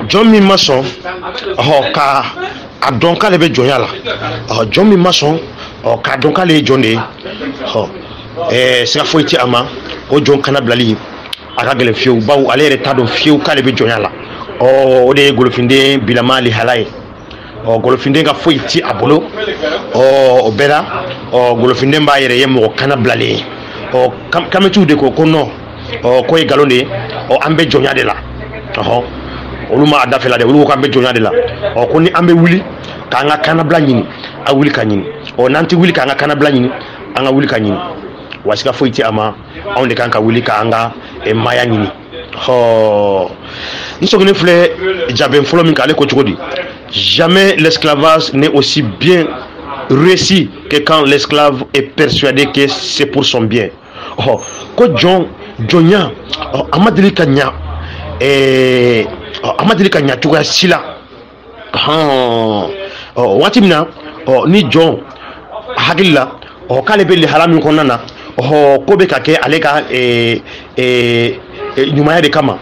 John mi maçon ka a dɔn k'ale bɛ jɔnya la John mi maçon k'a dɔn k'ale ye jɔn de ye siga foyi tɛ a ma o jɔn kana bilali a ka gɛlɛn fiyewu bawo ale yɛrɛ t'a dɔn fiyewu k'ale bɛ jɔnya la o de ye golofinden bilama lihala ye golofinden ka foyi tɛ a bolo o bɛɛ la golofinden b'a yɛrɛ ye mɔgɔ kana bilalen ye kamitiw de ko non ko ye nkalon de ye an bɛ jɔnya de la olu ma dafɛla dɛ olu ko k'an bɛ jɔnya de la ko ni an bɛ wuli k'an ka kanabila ɲini a wuli ka ɲini n'an tɛ wuli k'an ka kanabila ɲini an ka wuli ka ɲini wa siga foyi tɛ a ma anw de kan ka wuli k'an ka maaya ɲini n sɔgɔlen filɛ jabɛn fɔlɔ min k'ale ko cogo di jamais l'esclavage n'est aussi bien réussi que quand l'esclave est persuadé que c'est pour son bien ko jɔnya a ma deli ka ɲa a ma deli ka ɲa cogoya si la waati min na ni jɔn hakili la k'ale bɛ lihala min kɔnɔna na ko bɛ ka kɛ ale ka ɲumanya de kama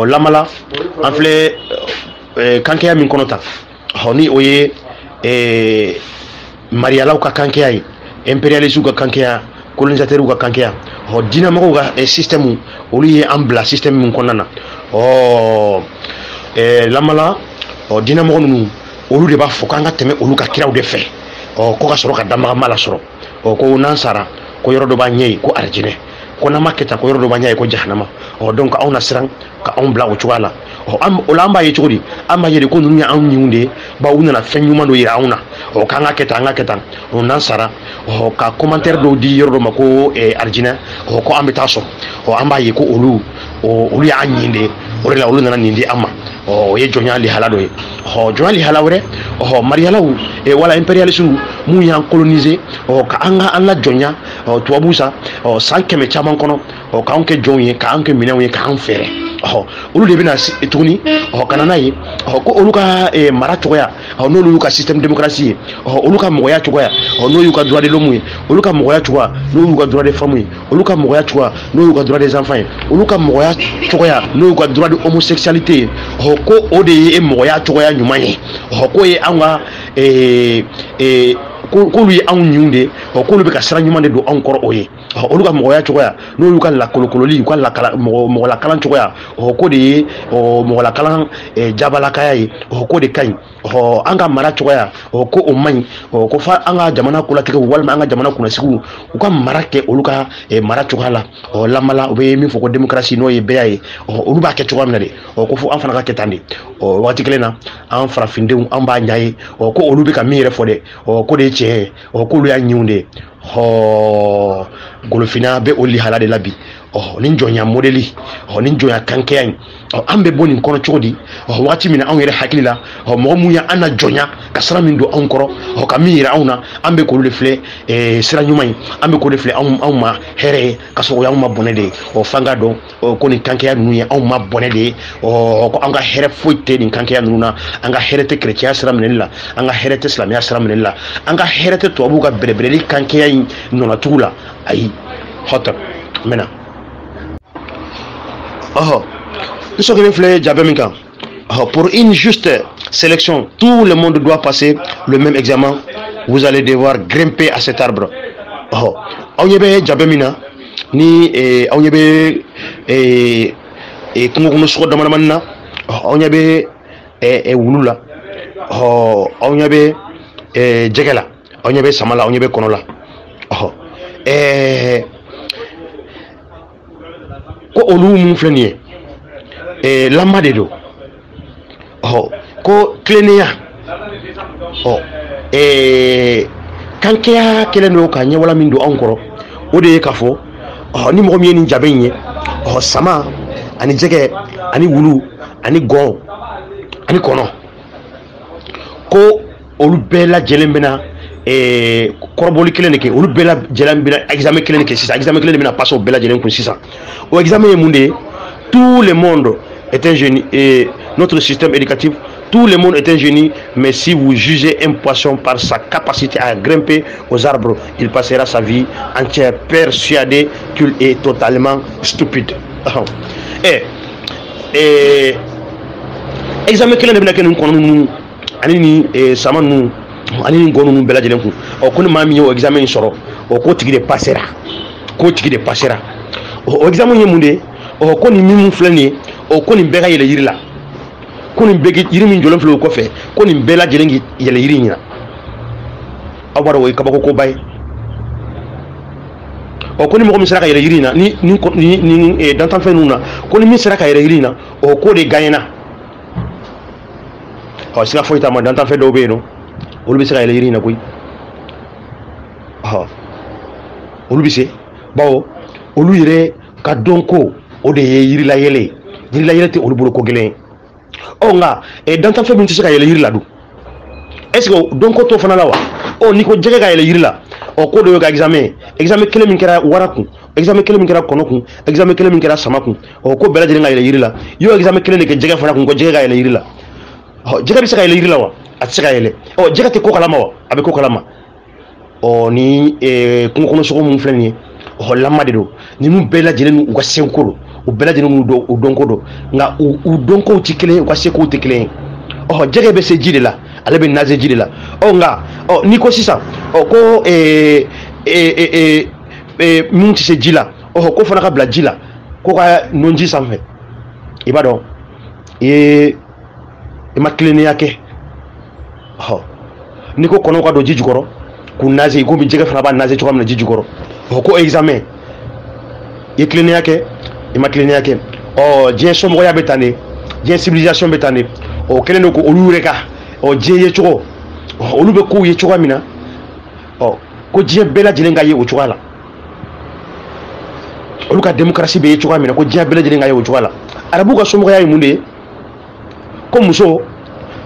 lamala an filɛ kankɛya min kɔnɔ tan ni o ye mariyalaw ka kankɛya ye impérialistes ka kankɛya colonisateurs ka kankɛya dinamɔgɔw ka système olu ye an bila système min kɔnɔna na lamala dinamɔgɔ ninnu olu de b'a fɔ k'an ka tɛmɛ olu ka kiraw de fɛ ko ka sɔrɔ ka damagama la sɔrɔ ko n'an sara ko yɔrɔ dɔ b'a ɲɛ ye ko arijinɛ ko n'an ma kɛ tan ko yɔrɔ dɔ b'a ɲɛ ye ko jahanama donc anw na siran ka anw bila o cogoya la o la an b'a ye cogo di an b'a ye de ko ninnu ye anw ɲinw de ye bawo u nana fɛn ɲuman dɔ yira anw na k'an ka kɛ tan an ka kɛ tan n'an sara ka commentaire dɔw di yɔrɔ dɔ ma ko arijinɛ ko an bɛ taa sɔrɔ an b'a ye ko olu y'an ɲin de ye o de la olu nana nin di an ma o ye jɔnya lihala dɔ ye jɔnya lihala wɛrɛ mariyalaw wala impérialistes mun y'an coloniser ka an la jɔnya tubabuw sa san 100 caman kɔnɔ k'anw kɛ jɔnw ye k'an kɛ minɛnw ye k'an fɛɛrɛ olu de bɛna tuguni ka na n'a ye ko olu ka mara cogoya n'olu y'u ka système démocratie ye olu ka mɔgɔya cogoya n'o y'u ka droit de l'homme ye olu ka mɔgɔya cogoya n'o y'u ka droit des femmes ye olu ka mɔgɔya cogoya n'o y'u ka droit des enfants ye olu ka mɔgɔya cogoya n'o y'u ka droit de homosexualité ye ko o de ye mɔgɔya cogoya ɲuman ye ko ye anw ka k'olu ye anw ɲinw de k'olu bɛ ka sira ɲuman de don anw kɔrɔ o ye olu ka mɔgɔya cogoya n'o y'u ka lakolokololi u ka mɔgɔ lakalan cogoya ko de ye mɔgɔ lakalan jabalakaya ye ko de ka ɲi an ka mara cogoya ko o man ɲi ko fa an ka jamana kolatigɛw walima an ka jamana kunnasigiw u ka mara kɛ olu ka mara cogoya la lamala u bɛ min fɔ ko démocratie n'o ye bɛɛ ye olu b'a kɛ cogoya min na de ko fo an fana ka kɛ tan de waati kelen na an farafindenw an b'a ɲa ye ko olu bɛ ka min yɛrɛ fɔ dɛ ko de ye tiɲɛ ye k'olu y'a ɲinw de ye golofina bɛ o lihala de la bi ni jɔnya modèle ni jɔnya kankɛya in an bɛ bɔ nin kɔnɔ cogo di waati min na anw yɛrɛ hakili la mɔgɔ mun y'an na jɔnya ka sira min don anw kɔrɔ ka min yira anw na an bɛ k'olu de filɛ sira ɲuman ye an bɛ k'o de filɛ anw ma hɛrɛ ye ka sɔrɔ o y'anw ma bɔnɛ de ye f'an ka dɔn ko nin kankɛya ninnu ye anw ma bɔnɛ de ye ko an ka hɛrɛ foyi tɛ nin kankɛya ninnu na an ka hɛrɛ tɛ chrétien sira minɛli la an ka hɛrɛ tɛ silamɛya sira minɛli la an ka hɛrɛ tɛ tubabuw ka bɛrɛbɛrɛli kankɛya in nɔnatugu la ayi hɔtɔ mɛna pour une juste sélection, tout le monde doit passer le même examen. Vous allez devoir grimper à cet arbre. On y est Jabemina, ni on y est Kungo Sro de Manamana, on y est Wulula, on y est Jegela, on y est Samala, on y est Konola. Ko olu mun filɛ nin ye lama de don ko tilennenya kankɛya kɛlen don ka ɲɛwala min don anw kɔrɔ o de ye k'a fɔ ni mɔgɔ min ye nin jabe in ye sama ani jɛgɛ ani wulu ani gɔn ani kɔnɔ ko olu bɛɛ lajɛlen bɛna kɔrɔbɔli kelen de kɛ olu bɛɛ lajɛlen bɛna examen kelen de kɛ sisan examen kelen de bɛna passer o bɛɛ lajɛlen kun sisan o examen ye mun de ye tout le monde est un génie et notre système éducatif tout le monde est un génie mais si vous jugez un poisson par sa capacité à grimper aux arbres il passera sa vie entière persuadé qu'il est totalement stupide examen kelen de bɛna kɛ nin kɔnɔ ninnu ani ni sama ninnu ani ni ngɔ ninnu bɛɛ lajɛlen kun ko ni maa min y'o examen in sɔrɔ k'o tigi de passera k'o tigi de passera o examen ye mun de ye ko nin min filɛ nin ye ko nin bɛɛ ka yɛlɛ yiri la ko nin bɛɛ yiri min jɔlen filɛ o kɔfɛ ko nin bɛɛ lajɛlen k'i yɛlɛ yiri in na aw b'a dɔn o ye kabakokoba ye ko ni mɔgɔ min sera ka yɛlɛ yiri in na ni dantanfɛn ninnu na ko ni min sera ka yɛlɛ yiri in na ko de gagnera siga foyi t'a ma dantanfɛn dɔw bɛ yen nɔ olu bɛ se ka yɛlɛ yiri in na koyi olu bɛ se bawo olu yɛrɛ ka dɔn ko o de ye yirilayɛlɛ ye yirilayɛlɛ tɛ olu bolo ko gɛlɛn ye nka dantanfɛn min tɛ se ka yɛlɛ yiri la dun est-ce que dɔn ko t'o fana la wa n'i ko jɛgɛ ka yɛlɛ yiri la ko dɔ y'o ka examen kelen min kɛra wara kun examen kelen min kɛra kɔnɔ kun examen kelen min kɛra sama kun ko bɛɛ lajɛlen ka yɛlɛ yiri la i y'o examen kelen de kɛ jɛgɛ fana kun ko jɛgɛ ka yɛlɛ yiri la jɛgɛ bɛ se ka yɛlɛ yiri la wa a tɛ se ka yɛlɛ jɛgɛ tɛ ko kalama wa a bɛ ko kalama ni kungo kɔnɔ sogo mun filɛ nin ye lama de don ninnu bɛɛ lajɛlen u ka senko don u bɛɛ lajɛlen u dɔnko don nka u dɔnkow tɛ kelen ye u ka sekow tɛ kelen ye jɛgɛ bɛ se ji de la ale bɛ naze ji de la nka n'i ko sisan ko mun tɛ se ji la ko fana ka bila ji la ko ka nɔn ji sanfɛ i b'a dɔn i ma tilennenya kɛ n'i ko kɔnɔw ka don ji jukɔrɔ k'u naze komi jɛgɛ fana b'a naze cogoya min na ji jukɔrɔ ko examen i ye tilennenya kɛ i ma tilennenya kɛ diɲɛ somɔgɔya bɛ tan de diɲɛ civilisation bɛ tan de kɛlen don ko olu yɛrɛ ka diɲɛ ye cogo olu bɛ kow ye cogoya min na ko diɲɛ bɛɛ lajɛlen ka ye o cogoya la olu ka démocratie bɛ ye cogoya min na ko diɲɛ bɛɛ lajɛlen ka ye o cogoya la arabuw ka somɔgɔya ye mun de ye ko muso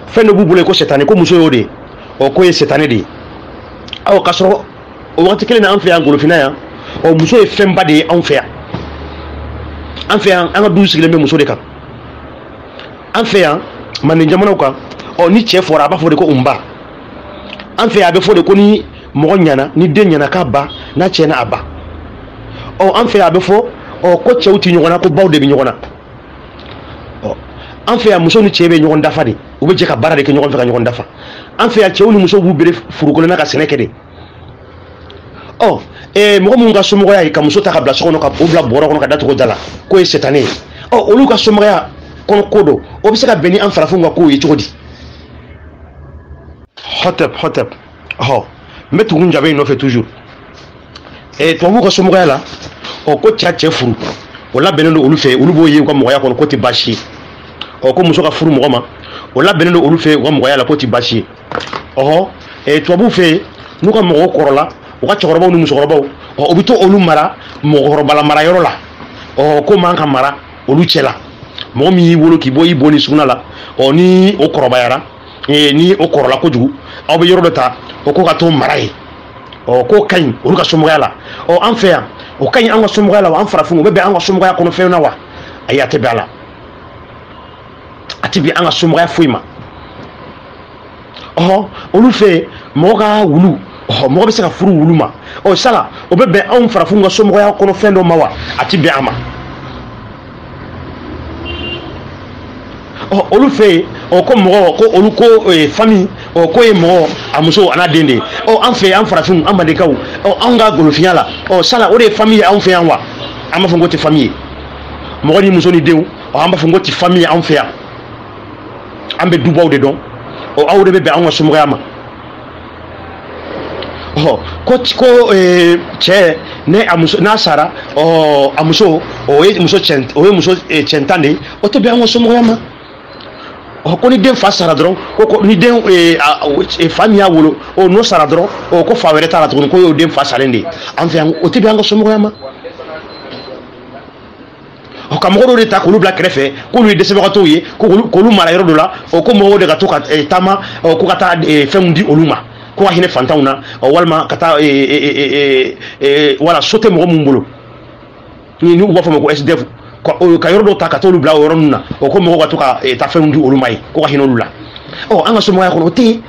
fɛn dɔ b'u bolo ko sɛtanɛ ko muso y'o de ye ko ye sɛtanɛ de ye k'a sɔrɔ o waati kelen na an fɛ yan ngolofinna yan muso ye fɛnba de ye anw fɛ yan an fɛ yan an ka duw sigilen bɛ muso de kan an fɛ yan manden jamanaw kan ni cɛ fɔra a b'a fɔ de ko nba an fɛ yan a bɛ fɔ de ko ni mɔgɔ ɲɛna ni den ɲɛna k'a ba n'a tiɲɛna a ba an fɛ yan a bɛ fɔ ko cɛw tɛ ɲɔgɔn na ko baw de bɛ ɲɔgɔn na an fɛ yan muso ni cɛ bɛ ɲɔgɔn dafa de u bɛ jɛ ka baara de kɛ ɲɔgɔn fɛ ka ɲɔgɔn dafa an fɛ yan cɛw ni musow b'u bere furukolo na ka sɛnɛ kɛ de mɔgɔ minnu ka somɔgɔya ye ka muso ta ka bila so kɔnɔ ka o bila bɔrɔ kɔnɔ ka datugu da la k'o ye sɛtanɛ ye olu ka somɔgɔya kɔnɔ ko dɔ o bɛ se ka bɛn ni an farafinw ka kow ye cogo di hɔtɛp n bɛ tugu n jabe in nɔfɛ toujours tubabuw ka somɔgɔya la ko cɛ furu o labɛnnen don olu fɛ olu b'o ye u ka mɔgɔya kɔnɔ ko tɛ baasi ye ko muso ka furu mɔgɔ ma o labɛnnen don olu fɛ u ka mɔgɔya la ko tɛ baasi ye tubabuw fɛ n'u ka mɔgɔw kɔrɔla u ka cɛkɔrɔbaw ni musokɔrɔbaw u bɛ to olu mara mɔgɔkɔrɔbala marayɔrɔ la ko man ka mara olu cɛ la mɔgɔ min y'i wolo k'i bɔ i bɔ ni sugunɛ la ni o kɔrɔbayara ni o kɔrɔla kojugu aw bɛ yɔrɔ dɔ ta ko ka t'o mara ye k'o ka ɲi olu ka somɔgɔya la an fɛ yan o ka ɲi an ka somɔgɔya la wa an farafinw o bɛ bɛn an ka somɔgɔya kɔnɔ fɛn na wa ayi a tɛ bɛn a la a tɛ bɛn an ka somɔgɔya foyi ma olu fɛ mɔgɔ ka wulu mɔgɔ bɛ se ka furu wulu ma sala o bɛ bɛn anw farafinw ka somɔgɔya kɔnɔ fɛn dɔ ma wa a tɛ bɛn a ma olu fɛ yen ko mɔgɔ ko olu ko famille ko ye mɔgɔ a muso a n'a den de ye an fɛ an farafinw an mandekaw anw ka golofinya la sala o de ye famille ye anw fɛ yan wa an b'a fɔ ko tɛ famille ye mɔgɔ ni muso ni denw an b'a fɔ ko tɛ famille ye anw fɛ yan an bɛ dubaw de dɔn aw de bɛ bɛn anw ka somɔgɔya ma ko cɛ n'a sara a muso o ye muso cɛntan de ye o tɛ bɛn an ka somɔgɔya ma ko ni den fa sara dɔrɔn ko ni den fa min y'a wolo n'o sara dɔrɔn ko fa wɛrɛ t'a la tuguni ko y'o den fa salen de ye an fɛ yan o tɛ bɛn an ka somɔgɔya ma ka mɔgɔ dɔw de ta k'olu bila kɛrɛfɛ k'olu ye dɛsɛbagatɔw ye k'olu mara yɔrɔ dɔ la ko mɔgɔw de ka to ka taama ko ka taa fɛnw di olu ma ko ka hinɛ fantanw na walima ka taa wala so tɛ mɔgɔ mun bolo ni u b'a fɔ ma ko SDF ka yɔrɔ dɔw ta ka t'olu bila o yɔrɔ ninnu na ko mɔgɔw ka to ka taa fɛnw di olu ma ye ko ka hinɛ olu la an ka somɔgɔya kɔnɔ o tɛ yen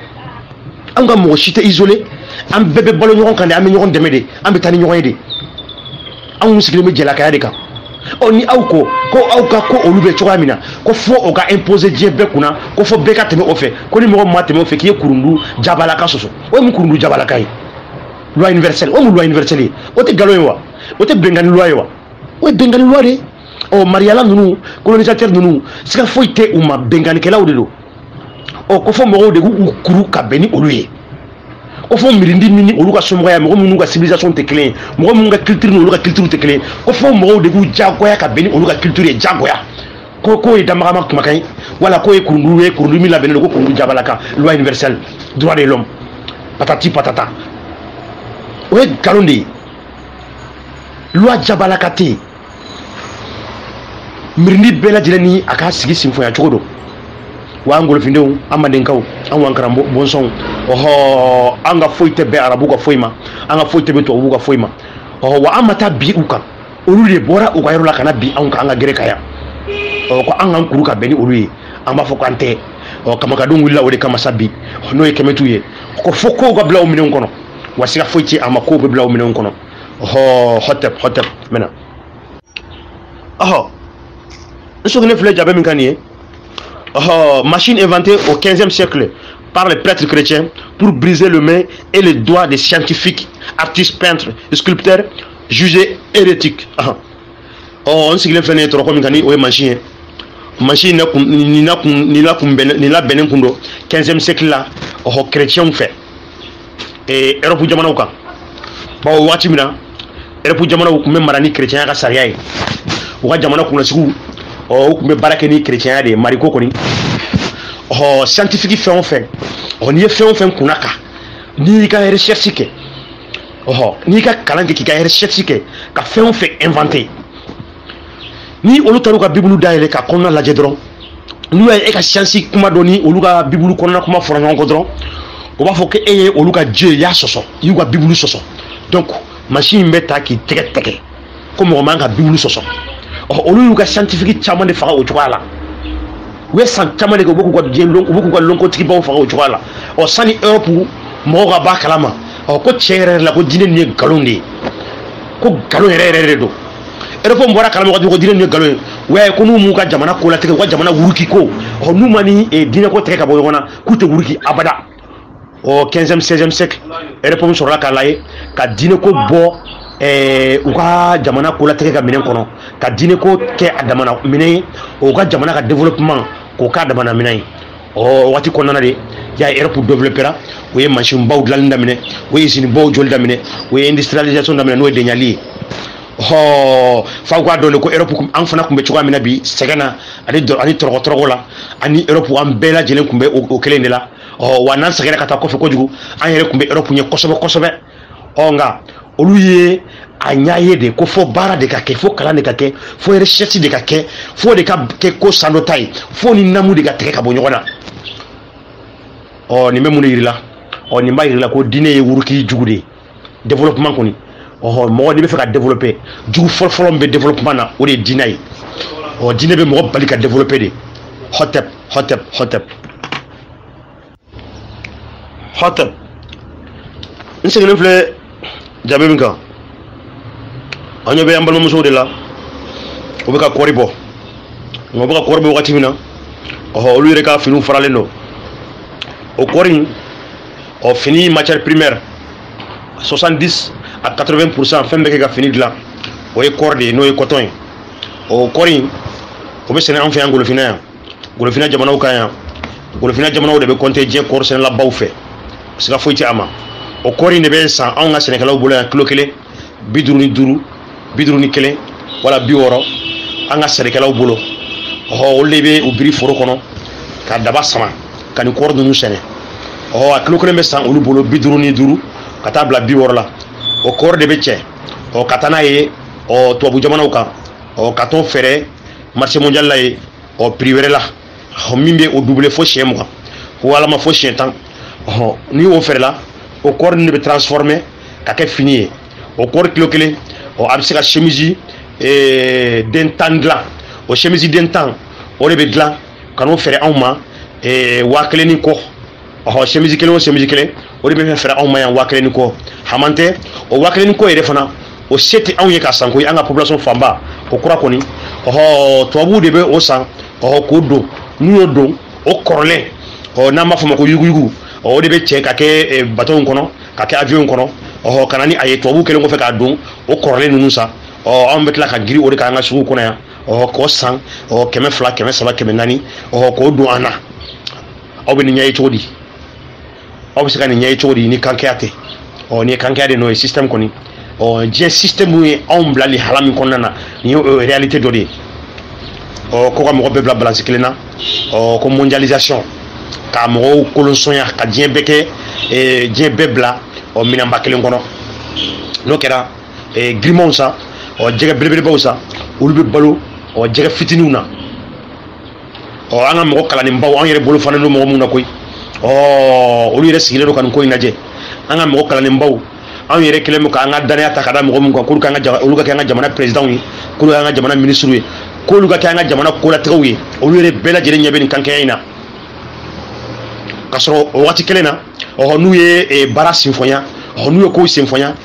an ka mɔgɔ si tɛ isolé an bɛɛ bɛ balo ɲɔgɔn kan de an bɛ ɲɔgɔn dɛmɛ de an bɛ taa ni ɲɔgɔn ye de anw sigilen bɛ jɛlakaya de kan o ni aw ko olu be cogoya mina ko fo o ka imposer diɲɛ bɛɛ kunna ko fo bɛɛ ka tɛmɛ o fɛ ko ni mɔgɔ ma tɛmɛ o fɛ k'i ye kurundu jabalaka sɔsɔ o ye mun kurundu jabalaka ye loi universelle o mun loi universelle ye o tɛ nkalon ye wa o tɛ bɛnkanni loi ye wa o ye bɛnkanni loi de ɔ mariyala ninnu colonisateur ninnu siga foyi tɛ u ma bɛnkannikɛlaw de don ɔ ko fo mɔgɔw de k'u kuru ka bɛn ni olu ye ko fo mirindi min ni olu ka somɔgɔya mɔgɔ minnu ka civilisation tɛ kelen ye mɔgɔ minnu ka culture ni olu ka culture tɛ kelen ye ko fo mɔgɔw de k'u jagoya ka bɛn ni olu ka culture ye jagoya k'o ye damagama kumakan ye wala k'o ye kurundu min labɛnnen don ko kurundu jabalaka loi universelle droit de l'homme patati patata o ye nkalon de ye loi jabalaka tɛ yen mirindi bɛɛ lajɛlen ni a k'a sigi sinfonya cogo don wa an ngolofindenw an mandenkaw an wankaran bɔnsɔnw ɔhɔ an ka foyi tɛ bɛn arabu ka foyi ma an ka foyi tɛ bɛn tubabuw ka foyi ma ɔhɔ wa an ma taa bi u kan olu de bɔra u ka yɔrɔ la ka na bi anw kan an ka gere ka yan ɔ ko an k'an kuru ka bɛn ni olu ye an b'a fɔ k'an tɛ ɔ kamakadenw wulila o de kama sa bi n'o ye kɛmɛtu ye ko fo kow ka bila o minɛnw kɔnɔ wa siga foyi tɛ a ma kow bɛ bila o minɛnw kɔnɔ ɔhɔ hɔtɛp mɛna ɔhɔ n sɔgɔlen filɛ jabe min ka nin ye machine inventée au 15e siècle par les prêtres chrétiens pour briser le main et les doigts des scientifiques, artistes, peintres, sculpteurs jugés hérétiques. On sait que les trop comme une machine. Machine ni la benen kundo 15e siècle là, chrétiens fait. Et Europe jamana uka. Ba wati mina Europe jamana uka même marani chrétien ka sariya yi. Uka jamana kuna siku o kun bɛ baara kɛ ni chrétien de mariko kɔni ɔ scientifique fɛn o fɛn ɔ n'i ye fɛn o fɛn kunna kan n'i y'i ka recherche kɛ ɔhɔ n'i y'i ka kalan kɛ k'i ka recherche kɛ ka fɛn o fɛn inventer ni olu taara u ka bibulu dayɛlɛ ka kɔnɔna lajɛ dɔrɔn n'u y'a ye e ka science kuma dɔ ni olu ka bibulu kɔnɔna kuma fɔra ɲɔgɔn kɔ dɔrɔn o b'a fɔ ko e ye olu ka dieu y'a sɔsɔ i y'u ka bibulu sɔsɔ donc machine bɛ ta k'i tɛgɛ tigɛ ko mɔgɔ man ka bibulu sɔsɔ olu y'u ka scientifique caman de faga o cogoya la u ye san caman de kɛ u bɛ k'u ka diɲɛ u bɛ k'u ka lɔnkotigibaw faga o cogoya la sani Europe mɔgɔw ka bɔ a kalama ko tiɲɛ yɛrɛ la ko diinɛ nin ye nkalon de ye ko nkalon yɛrɛ de don Europe bɔra kalama ko diinɛ nin ye nkalon ye u y'a ye ko n'u m'u ka jamana ko latigɛ u ka jamana wuruki ko n'u ma ni diinɛ ko tigɛ ka bɔ ɲɔgɔn na k'u tɛ wuruki abada 15e 16e siècle Europe sɔrɔla k'a lajɛ ka diinɛ ko bɔ u ka jamana ko latigɛ ka minɛn kɔnɔ ka diinɛ ko kɛ a damana minɛn ye u ka jamana ka développement k'o k'a damana minɛn ye waati kɔnɔna de y'a ye Europe développera u ye machine baw dilanni daminɛ u ye usine baw jɔli daminɛ u ye industrialisation daminɛ n'o ye deɲali ye f'aw k'a dɔn de ko Europe an fana tun bɛ cogoya min na bi sɛgɛn na ani tɔrɔgɔ la ani Europe an bɛɛ lajɛlen tun bɛ o kelen de la wa n'an sɛgɛnna ka taa kɔfɛ kojugu an yɛrɛ tun bɛ Europe ɲɛ kosɛbɛ nka olu ye a ɲa ye de ko fo baara de ka kɛ fo kalan de ka kɛ fo recherche de ka kɛ fo de ka kɛ ko san dɔ ta ye fo ni namu de ka tigɛ ka bɔ ɲɔgɔn na nin bɛ mun de yir'i la nin b'a yir'i la ko diinɛ ye wuruki jugu de ye développement kɔni mɔgɔ n'i bɛ fɛ ka développer jugu fɔlɔ min bɛ développement na o de ye diinɛ ye diinɛ bɛ mɔgɔ bali ka développer de hɔtɛp n seginnen filɛ jaabi min kan an ɲɛ bɛ an balimamusow de la u bɛ ka kɔɔri bɔ nka u bɛ ka kɔɔri bɔ wagati min na olu yɛrɛ ka finiw faralen don o kɔɔri in fini matière primaire 70 à 80% fɛn bɛ kɛ ka fini dilan o ye kɔɔri de ye n'o ye coton ye o kɔɔri in o bɛ sɛnɛ an fɛ yan Golofina yan Golofina jamanaw kan yan Golofina jamanaw de bɛ compter diɲɛ kɔɔri sɛnɛlabaw fɛ siga foyi tɛ a ma o kɔɔri in de bɛ san anw ka sɛnɛkɛlaw bolo yan kilo kelen 55 51 wala 60 an ka sɛnɛkɛlaw bolo olu de bɛ u biri foro kɔnɔ ka daba sama ka nin kɔɔri ninnu sɛnɛ a kilo kelen bɛ san olu bolo 55 ka taa bila 60 la o kɔɔri de bɛ cɛ ka taa n'a ye tubabu jamanaw kan ka t'o fɛrɛ marché mondial la ye prix wɛrɛ la min bɛ o doublé fo siɲɛ 20 walama fo siɲɛ 10 ni o fɛrɛ la o kɔɔri ninnu de bɛ transformer ka kɛ fini ye o kɔɔri kilo kelen a bɛ se ka chemise den 10 dilan o chemise den 10 o de bɛ dilan ka n'o fɛrɛ anw ma 1000 ni kɔ chemise kelen o chemise kelen o de bɛ fɛrɛ anw ma yan 1000 ni kɔ haman tɛ o 1000 ni kɔ yɛrɛ fana o sete anw ye ka san koyi an ka population fanba o kura kɔni tubabuw de bɛ o san k'o don n'u y'o don o kɔrɔlen n'an b'a fɔ ma ko yuguyugu o de bɛ cɛ ka kɛ bateau kɔnɔ ka kɛ avion kɔnɔ ka na ni a ye tubabuw kɛlen kɔfɛ k'a don o kɔrɔlen ninnu sa anw bɛ tila ka giri o de k'an ka suguw kɔnɔ yan k'o san 200 300 400 k'o don an na aw bɛ nin ɲɛ ye cogo di aw bɛ se ka nin ɲɛ ye cogo di ni kankɛya tɛ ni ye kankɛya de n'o ye système kɔni diɲɛ système ye anw bila nin hala min kɔnɔna na nin ye réalité dɔ de ye ko ka mɔgɔ bɛɛ bila balance kelen na ko mondialisation ka mɔgɔw kolonsɔnya ka diɲɛ bɛɛ kɛ diɲɛ bɛɛ bila minɛnba kelen kɔnɔ n'o kɛra girimanw san jɛgɛ belebelebaw san olu bɛ balo jɛgɛ fitininw na an ka mɔgɔ kalanenbaw an yɛrɛ bolo fana don mɔgɔ mun na koyi olu yɛrɛ sigilen don ka nin ko in lajɛ an ka mɔgɔ kalanenbaw an yɛrɛ kɛlen don k'an ka danaya ta ka da mɔgɔ mun kan k'olu ka kɛ an ka jamana présidents ye k'olu k'an ka jamana ministres ye k'olu ka kɛ an ka jamana kolatigɛw ye olu yɛrɛ bɛɛ lajɛlen ɲɛ bɛ nin kankɛya in na k'a sɔrɔ o waati kelen na n'u ye baara senfɔnya n'u ye kow senfɔnya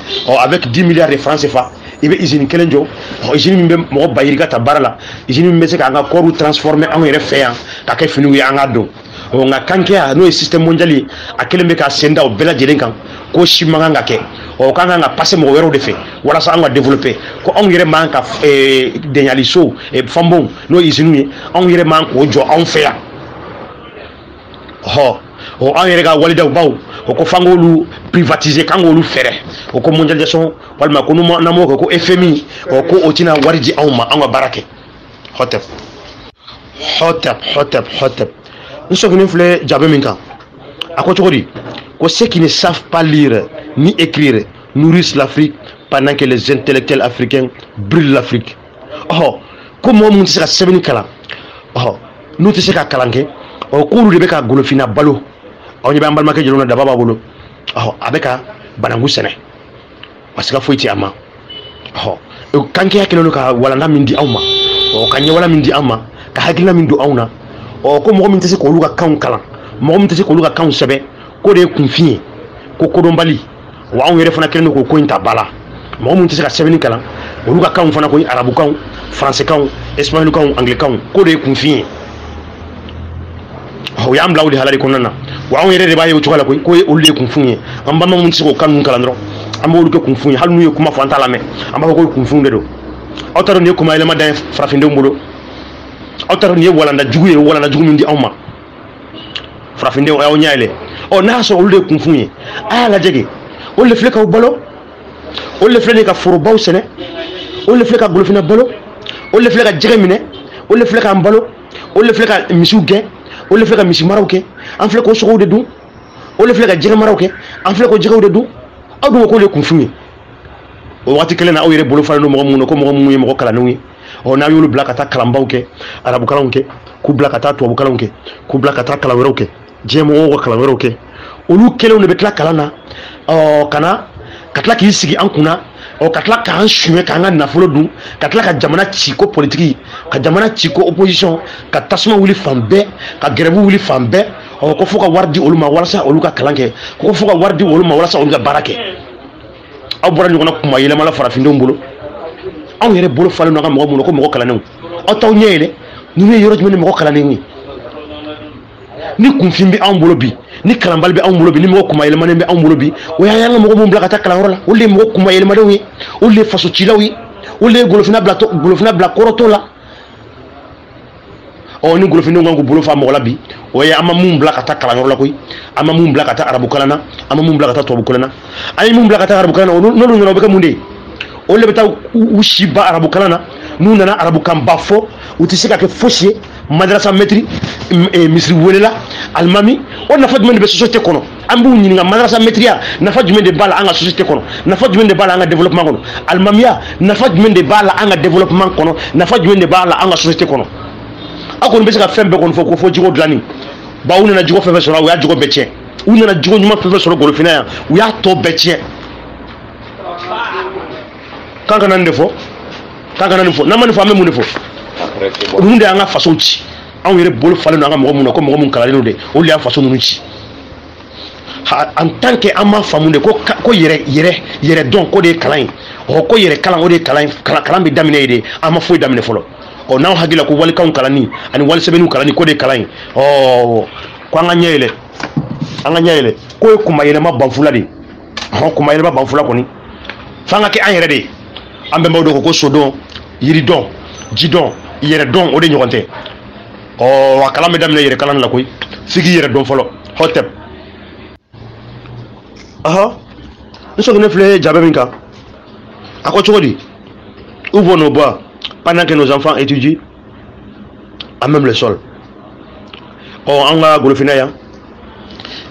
avec 10 milliards de francs CFA i bɛ usine kelen jɔ usine min bɛ mɔgɔ bayirika ta baara la usine min bɛ se k'an ka kɔɔriw transformer anw yɛrɛ fɛ yan ka kɛ finiw ye an ka don nka kankɛya n'o ye système mondial ye a kelen bɛ ka sen da o bɛɛ lajɛlen kan ko si man kan ka kɛ k'an kan ka passer mɔgɔ wɛrɛw de fɛ walasa an ka développer ko anw yɛrɛ man ka deɲaliso fanbonw n'o ye usine ye anw yɛrɛ man k'o jɔ anw fɛ yan anw yɛrɛ ka walidaw baw ko f'an k'olu privatiser k'an k'olu fɛrɛ ko mondialisation walima ko n'an m'o kɛ ko FMI ko o tɛna wari di anw ma an ka baara kɛ hotep n sɔgɔlen filɛ jaabi min kan a ko cogo di ko ceux qui ne savent pas lire ni écrire nourrissent l'Afrique pendant que les intellectuels africains brûlent l'Afrique ko mɔgɔ mun tɛ se ka sɛbɛnni kalan n'u tɛ se ka kalan kɛ k'olu de bɛ ka golofina balo aw ɲɛ bɛ an balimakɛ jeliw na daba b'a bolo a bɛ ka bananku sɛnɛ parce que foyi tɛ a ma kankɛya kɛlen don ka walanda min di aw ma ka ɲɛwala min di an ma ka hakilina min don anw na ko mɔgɔ min tɛ se k'olu ka kanw kalan mɔgɔ min tɛ se k'olu ka kanw sɛbɛn ko de ye kunfin ye ko kodɔnbali wa anw yɛrɛ fana kɛlen don k'o ko in ta ba la mɔgɔ min tɛ se ka sɛbɛnni kalan olu ka kanw fana ko ye arabukanw faransɛkanw espagnolkanw angilɛkanw ko de ye kunfin ye o y'an bila o de halali kɔnɔna na wa anw yɛrɛ de b'a ye o cogo la koyi ko olu de ye kunfin ye an balima minnu tɛ se k'o kan ninnu kalan dɔrɔn an b'olu kɛ kunfin ye hali n'u ye kuma fɔ an t'a lamɛn an b'a fɔ ko kunfinw de don aw t'a dɔn nin ye kuma yɛlɛma dan ye farafindenw bolo aw t'a dɔn nin ye walanda jugu ye walanda jugu min di anw ma farafindenw a y'aw ɲɛ yɛlɛ n'a y'a sɔrɔ olu de ye kunfin ye a y'a lajɛ kɛ olu de filɛ k'aw balo olu de filɛ nin ye ka forobaw sɛnɛ olu de filɛ ka golofina balo olu de filɛ ka jɛgɛ minɛ olu de filɛ k'an balo olu de filɛ ka misiw gɛn olu de filɛ ka misi maraw kɛ an filɛ k'o sogow de dun olu de filɛ ka jɛgɛ maraw kɛ an filɛ k'o jɛgɛw de dun aw dun ko k'olu ye kunfin ye o waati kelen na aw yɛrɛ bolo falen don mɔgɔ minnu na ko mɔgɔ minnu ye mɔgɔ kalannenw ye n'a y'olu bila ka taa kalanbaw kɛ arabukalanw kɛ k'u bila ka taa tubabukalanw kɛ k'u bila ka taa kalan wɛrɛw kɛ diɲɛ mɔgɔw ka kalan wɛrɛw kɛ olu kelenw de bɛ tila kalan na ka tila k'i sigi an kunna ka tila k'an suɲɛ k'an ka nafolo dun ka tila ka jamana ci ko politiki ka jamana ci ko opposition ka tasuma wuli fan bɛɛ ka gɛrɛbu wuli fan bɛɛ ko fo ka wari di olu ma walasa olu ka kalan kɛ ko fo ka wari di olu ma walasa olu ka baara kɛ aw bɔra ɲɔgɔn na kuma yɛlɛmala farafindenw bolo anw yɛrɛ bolo falen don an ka mɔgɔ minnu ko mɔgɔ kalannenw aw t'aw ɲɛ yɛlɛ ninnu ye yɔrɔ jumɛn ni mɔgɔ kalannenw ye ni kunfin bɛ anw bolo bi ni kalanbali bɛ anw bolo bi ni mɔgɔ kuma yɛlɛmanen bɛ anw bolo bi o y'an ka mɔgɔ minnu bila ka taa kalanyɔrɔ la olu de ye mɔgɔ kuma yɛlɛmalenw ye olu de ye fasocilaw ye olu de ye golofina bila kɔrɔtɔ la ni golofindenw kan k'u bolo fa mɔgɔ la bi o ye an ma mun bila ka taa kalanyɔrɔ la koyi an ma mun bila ka taa arabukalan na an ma mun bila ka taa tubabukalan na an ye mun bila ka taa arabukalan na n'olu nana o bɛ kɛ mun de ye olu de bɛ taa u si ba arabukalan na n'u nana arabukan ba fɔ u tɛ se ka kɛ fosi ye madrasa mɛtiri misiri welela alimami o nafa jumɛn de bɛ société kɔnɔ an b'u ɲininka madrasa mɛtiriya nafa jumɛn de b'a la an ka société kɔnɔ nafa jumɛn de b'a la an ka développement kɔnɔ alimamiya nafa jumɛn de b'a la an ka développement kɔnɔ nafa jumɛn de b'a la an ka société kɔnɔ aw kɔni bɛ se ka fɛn bɛɛ kɔni fɔ ko fɔ jogo dilanni ba u nana jogo fɛn fɛn sɔrɔ u y'a jogo bɛɛ tiɲɛ u nana jogo ɲuman fɛn fɛn sɔrɔ golofina yan u y'a tɔ bɛɛ tiɲɛ k'an kana nin de fɔ k'an kana nin fɔ n'an ma nin fɔ an bɛ mun de fɔ ninnu de y'an ka fasow ci anw yɛrɛ bolo falen don an ka mɔgɔ minnu na ko mɔgɔ minnu kalannen don de olu de y'an faso ninnu ci en tant que an ma faamu de ko yɛrɛ dɔn ko de ye kalan ye ko yɛrɛ kalan o de ye kalan bɛ daminɛ ye de an ma foyi daminɛ fɔlɔ n'aw hakili la ko walikanw kalanni ani walisɛbɛnniw kalanni ko de ye kalan ye ko an ka ɲɛ yɛlɛ ko ye kuma yɛlɛma banfula de ye kuma yɛlɛma banfula kɔni f'an ka kɛ an yɛrɛ de ye an bɛnbaw dɔ ko so dɔn yiri dɔn ji dɔn yɛrɛ dɔn o de ɲɔgɔn tɛ a kalan bɛ daminɛ yɛrɛ kalan la koyi f'i k'i yɛrɛ dɔn fɔlɔ hɔtɛp n sɔgɔlen filɛ jaabi min kan a ko cogo di ouvrons nos bras pendant que nos enfants étudient à même le sol an ka golofinna yan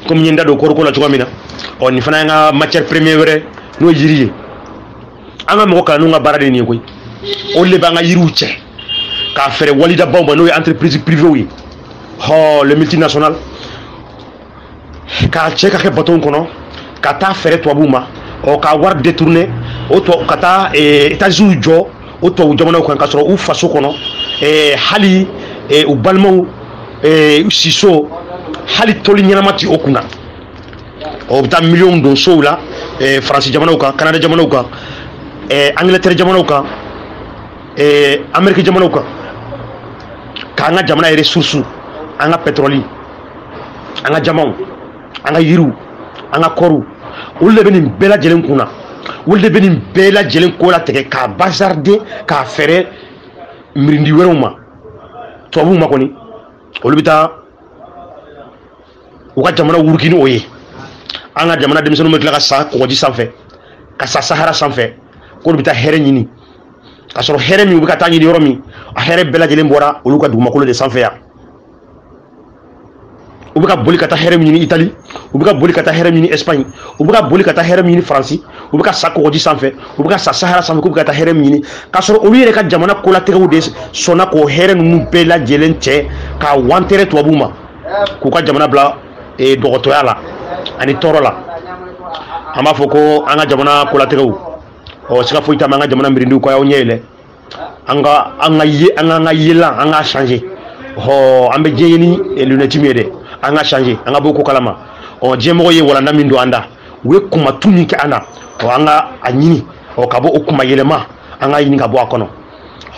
komi n ye n da don kɔriko la cogoya min na nin fana y'an ka matière première wɛrɛ n'o ye yiri ye an ka mɔgɔ kalanninw ka baara de ye nin ye koyi o de b'an ka yiriw cɛ k'a fɛrɛ walidabaw ma n'o ye entreprise privée ye le multinational k'a cɛ ka kɛ bateau kɔnɔ ka taa fɛrɛ tubabuw ma k'a wari détourner ka taa étages jɔ o tubabu jamanaw kan ka sɔrɔ u faso kɔnɔ hali u balimaw siso hali toli ɲɛnama ti o kunna o bɛ taa miliyɔnw don sow la faransi jamanaw kan kanada jamanaw kan angleterre jamanaw kan amérique jamanaw kan k'an ka jamana yɛrɛ ressources an ka pétrole an ka jamaw an ka yiriw an ka kɔriw olu de bɛ nin bɛɛ lajɛlen kunna olu de bɛ nin bɛɛ lajɛlen ko latigɛ k'a bazarder k'a fɛrɛ mirindi wɛrɛw ma tubabuw ma kɔni olu bɛ taa u ka jamana wuruki ni o ye an ka jamana denmisɛnninw bɛ tila ka sa kɔgɔji sanfɛ ka sa sahara sanfɛ k'olu bɛ taa hɛrɛ ɲini ka sɔrɔ hɛrɛ min u bɛ ka taa ɲini yɔrɔ min a hɛrɛ bɛɛ lajɛlen bɔra olu ka dugumakolo de sanfɛ yan u bɛ ka boli ka taa hɛrɛ min ɲini Italie u bɛ ka boli ka taa hɛrɛ min ɲini Espagne u bɛ ka boli ka taa hɛrɛ min ɲini Faransi u bɛ ka sa kɔgɔji sanfɛ u bɛ ka sa sahara sanfɛ k'u bɛ ka taa hɛrɛ min ɲini ka sɔrɔ olu yɛrɛ ka jamana kolatigɛw de sɔnna k'o hɛrɛ ninnu bɛɛ lajɛlen cɛ k'a wantɛrɛ tubabuw ma k'u ka jamana bila dɔgɔtɔrɔya la ani tɔɔrɔ la an b'a fɔ ko an ka jamana kolatigɛw siga foyi t'an an ka jamana mirindiw kɔ y'aw ɲɛ yɛlɛ an ka yelan an k'a changer an bɛ diɲɛ ye ni lunette min ye dɛ an ka changer an ka bɔ ko kalama diɲɛmɔgɔ ye walanda min don an da u ye kumatu min kɛ an na an ka a ɲini ka bɔ o kuma yɛlɛma an ka ɲini ka bɔ a kɔnɔ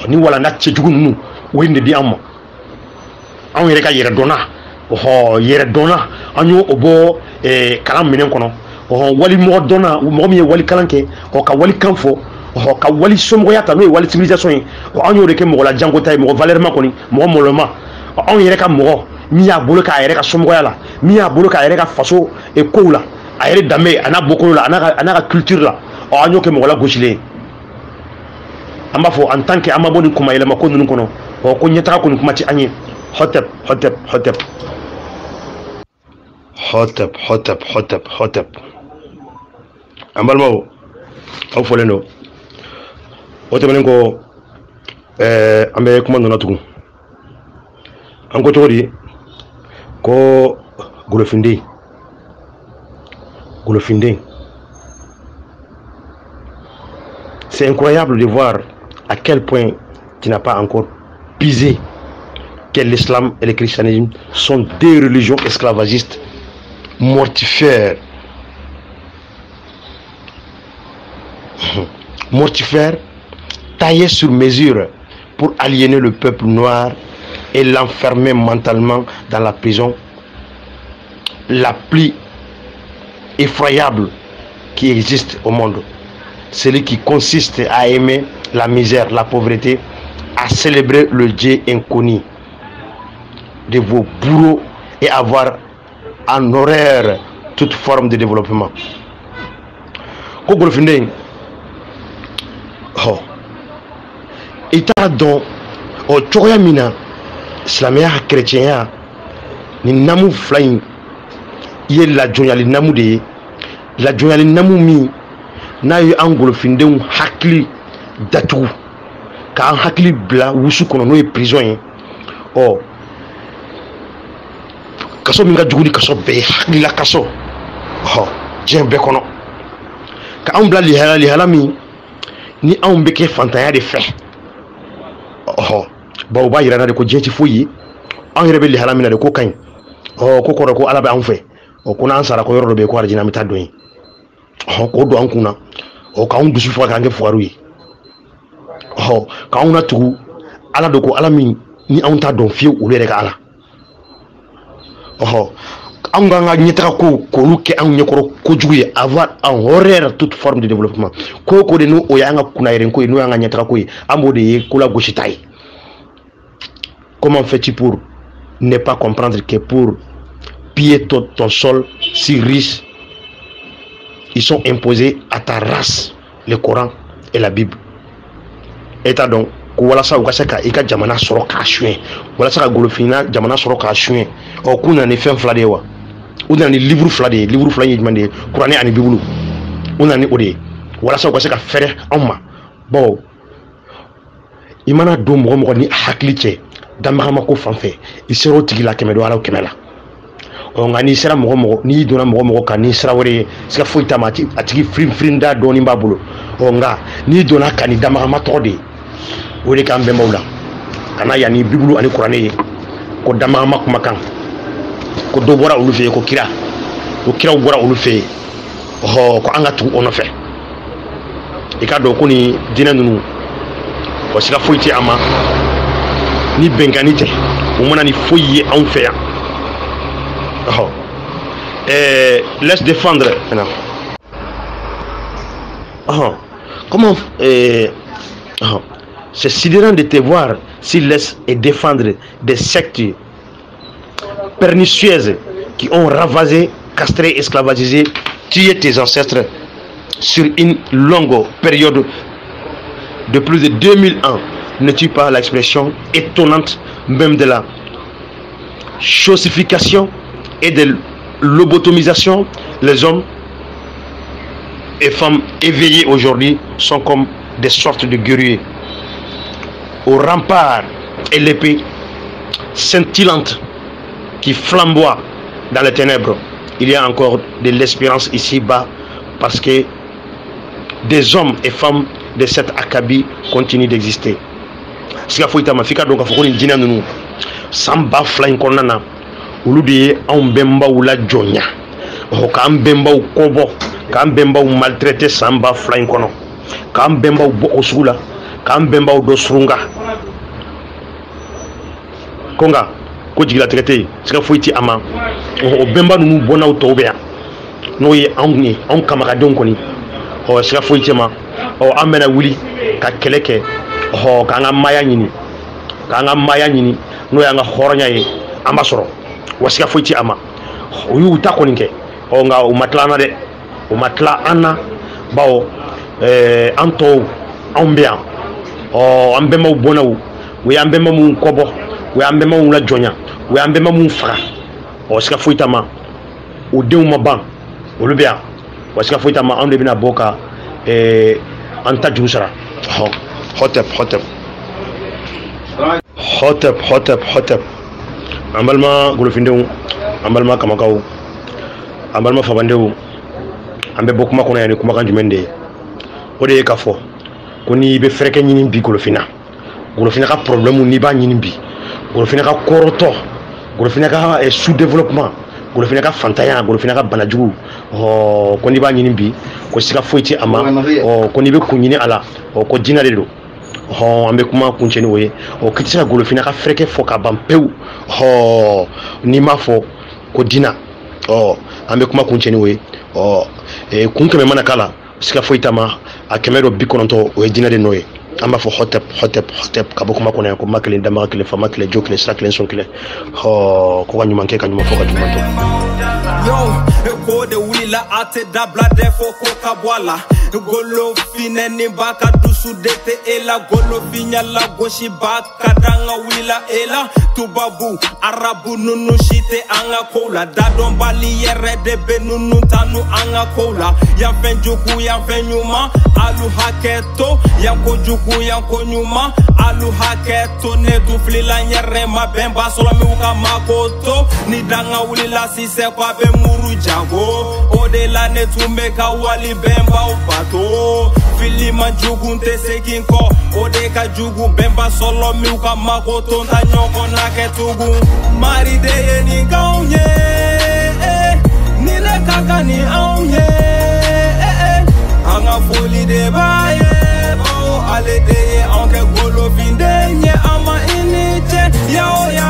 ni walanda cɛjugu ninnu o ye nin de di an ma anw yɛrɛ ka yɛrɛ dɔnna yɛrɛ dɔnna an y'o bɔ kalan minɛn kɔnɔ wali mɔgɔ dɔnna mɔgɔ min ye wali kalan kɛ ka wali kan fɔ ka wali somɔgɔya ta n'o ye wali civilisation ye an y'o de kɛ mɔgɔ la jankota ye mɔgɔ valeur ma kɔni mɔgɔ mɔlɔma anw yɛrɛ ka mɔgɔ min y'a bolo k'a yɛrɛ ka somɔgɔya la min y'a bolo k'a yɛrɛ ka faso kow la a yɛrɛ danbe a n'a bɔkolo la a n'a ka culture la an y'o kɛ mɔgɔ la gosilen ye an b'a fɔ en tant que an ma bɔ nin kuma yɛlɛma ko ninnu kɔnɔ ko ɲɛtaga kɔni kuma ti an ye hɔtɛp an balimaw aw fɔlen don o tɛmɛnen kɔ an bɛ kuma nana tugun an ko cogo di ko golofinden c'est incroyable de voir à quel point tu n'as pas encore pisé que l'islam et le christianisme sont deux religions esclavagistes mortifères taillées sur mesure pour aliéner le peuple noir et l'enfermer mentalement dans la prison la plus effroyable qui existe au monde, celui qui consiste à aimer la misère, la pauvreté, à célébrer le Dieu inconnu de vos bourreaux et avoir en horreur toute forme de développement. Ita don cogoya min na silamɛya chrétienya ni namu fila in ye lajɔnyali namu de ye lajɔnyali namu min n'a ye an golofindenw hakili datugu k'an hakili bila wusu kɔnɔ n'o ye prison ye kaso min ka jugu ni kaso bɛɛ ye hakilila kaso diɲɛ bɛɛ kɔnɔ ka anw bila lihala min ni anw bɛ kɛ fantanya de fɛ bawo b'a yira na de ko diɲɛ ti foyi ye an yɛrɛ bɛ lihala min na de ko ka ɲi ko kɔrɔ ko ala bɛ anw fɛ o kuna ansara ko yoro be ko arjina mi taddo yi ko do an kuna o ka on dusu fo ka nge foaru yi ka on na tugu ala do ko ala min ni an ta don fiu o le ka ala an ga nyeta ko lu ke an nyekoro ko jugu avoir en horaire toute forme de développement ko de no o ya nga kuna yeren ko no nga nyeta ko ambo de ko la gauche taille. Comment fais-tu pour ne pas comprendre que pour piller ton sol si riche, ils sont imposés à ta race, le Coran et la Bible. Et t'as donc, voilà ça, ou ça, il y a jamana soro kashue, voilà ça, golofina, jamana soro kashue, ou qu'on en est fait un fladewa, ou dans les livres fladés, demandé, Coran et Bible, ou dans les odé, voilà ça, ou ça, faire en ma. Bon, il m'en a deux mots, ni hakliche. Damarama ko fanfɛ I sera o tigi la kɛmɛ do ala kɛmɛ la nka n'i sera mɔgɔ mɔgɔ n'i donna mɔgɔ mɔgɔ kan n'i sera wɛrɛ ye sika foyi t'a ma a tigi firin da dɔɔni b'a bolo nka n'i donna ka ni damarama tɔgɔ de ye o de k'an bɛnbaw la kana yanni Bibulu ani Kuranɛ ye ko damarama kumakan ko dɔ bɔra olu fɛ yen ko kira o kiraw bɔra olu fɛ yen ko an ka tugu o nɔfɛ I ka dɔn ko ni diinɛ ninnu o sika foyi tɛ a ma ni bengani tɛ o mana ni foyi ye anw fɛ yan laisse défendre comment c'est sidérant de te voir s'il laisse et défendre des sectes pernicieuses qui ont ravagé, castré, esclavagisé, tué tes ancêtres sur une longue période de plus de 2000 ans. N'est-ce pas l'expression étonnante même de la chosification et de lobotomisation? Les hommes et femmes éveillés aujourd'hui sont comme des sortes de guerriers au rempart et l'épée scintillante qui flamboie dans les ténèbres. Il y a encore de l'espérance ici-bas parce que des hommes et femmes de cette acabit continuent d'exister. Sika foyi tama fika donc afoko ni dina nunu samba flying konana ulude on bemba ula jonya o kam bemba kobo kam bemba maltraité samba flying kono kam bemba bo osula kam bemba do surunga konga ko jigila traité sika foyi ti ama o bemba nunu bona utobea no ye on camarade koni o sika foyi ti ma o amena wuli ka keleke kanga maya nyini no yanga horonya ye ambasoro wasika foiti ama uyu utakoninke nga umatlana de umatla ana bawo anto ambia ambema ubona we ambema mu kobo we ambema mu la jonya we ambema mu fara wasika foita ma udew maban ulubia wasika foita ma ande bina boka anta jusara Hotep ambalma golofindeu ambalma kamakau ambalma fabandeu ambe bokuma kona yani kuma kan jumende ode kafo koni be freke nyini bi golofina ka problème ni ba nyini bi golofina ka koroto golofina ka sous développement golofina ka fantaya golofina ka banajugu koni ba nyini bi ko sika foiti ama koni be kunyini ala ko dina de do ambe kuma kuncheni we kitisa golofina ka freke fo ka bampeu ni mafo ko dina ambe kuma kuncheni we kunke me mana kala sika foitama akemero bikononto o dina de noye amba fo hotep kabukuma kona ko makle ndama kle fama kle jokle sakle sonkle ko kanyuma nke kanyuma fo ka jumanto yo ko de wila ate dabla defo ko kabwala golo fine ni baka dusu dete ela golo finya la goshi baka danga wila ela tubabu arabu nunu shite anga kola dadon bali yere de benunu tanu anga kola ya fenjuku ya fenyuma alu haketo ya kojuku ya konyuma alu haketo ne tu flila yere mabemba solo mi uka makoto ni danga wila sise kwa be muru jago odela ne tumeka wali bemba pato filima jugunte sekinko odeka jugu bemba solo mi uka makoto ntanyoko na ketugu mari de ni gaunye kakani aunye anga foli de baye o ale de anke golo findenye ama iniche yao ya